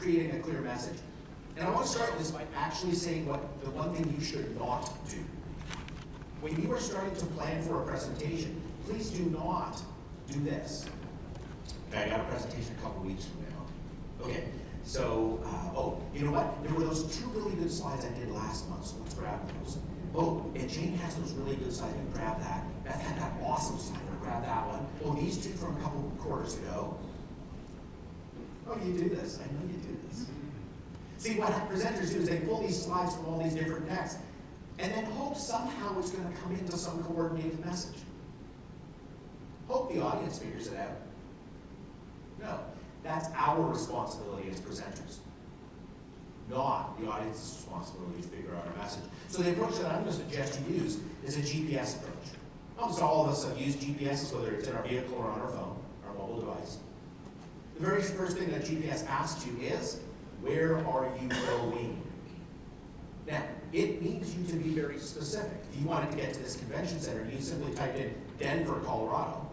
creating a clear message. And I want to start this by actually saying what the one thing you should not do. When you are starting to plan for a presentation, please do not do this. Okay, I got a presentation a couple weeks from now. Okay, so, oh, you know what? There were those 2 really good slides I did last month, so let's grab those. Oh, and Jane has those really good slides, you grab that. Beth had that awesome slide, grab that one. Oh, these 2 from a couple quarters ago. Oh, you do this, I know you do this. See, what presenters do is they pull these slides from all these different decks, and then hope somehow it's going to come into some coordinated message. Hope the audience figures it out. No, that's our responsibility as presenters, not the audience's responsibility to figure out our message. So the approach that I'm going to suggest you use is a GPS approach. Almost all of us have used GPSs, whether it's in our vehicle or on our phone, our mobile device. The very first thing that GPS asks you is, where are you going? Now, it needs you to be very specific. If you wanted to get to this convention center, you simply type in Denver, Colorado.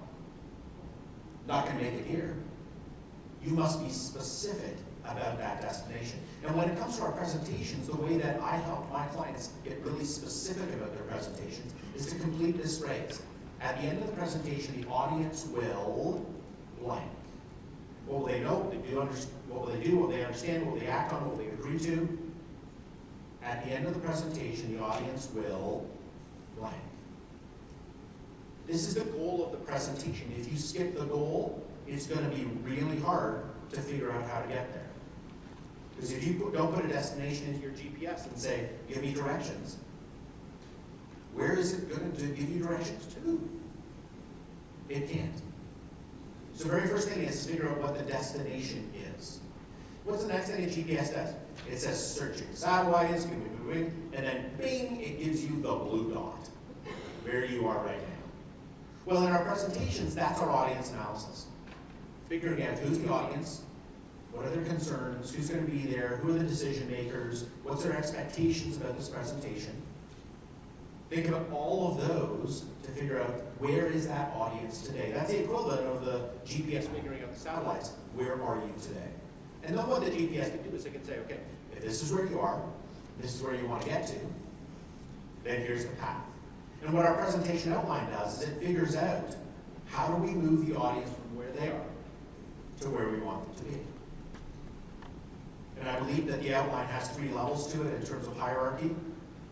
Not going to make it here. You must be specific about that destination. And when it comes to our presentations, the way that I help my clients get really specific about their presentations is to complete this phrase. At the end of the presentation, the audience will blank. What will they know? What will they do? What will they understand? What will they act on? What will they agree to? At the end of the presentation, the audience will blank. This is the goal of the presentation. If you skip the goal, it's going to be really hard to figure out how to get there. Because if you don't put a destination into your GPS and say, give me directions, where is it going to give you directions to? It can't. So the very first thing is to figure out what the destination is. What's the next thing a GPS does? It says searching satellites, and then bing, it gives you the blue dot, where you are right now. Well, in our presentations, that's our audience analysis. Figuring out who's the audience, what are their concerns, who's going to be there, who are the decision makers, what's their expectations about this presentation. Think about all of those to figure out where is that audience today. That's the equivalent of the GPS figuring out the satellites. Where are you today? And then what the GPS can do is it can say, okay, if this is where you are, this is where you want to get to, then here's the path. And what our presentation outline does is it figures out how do we move the audience from where they are to where we want them to be. And I believe that the outline has 3 levels to it in terms of hierarchy.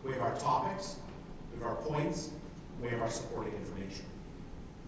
We have our topics, we have our points, and we have our supporting information.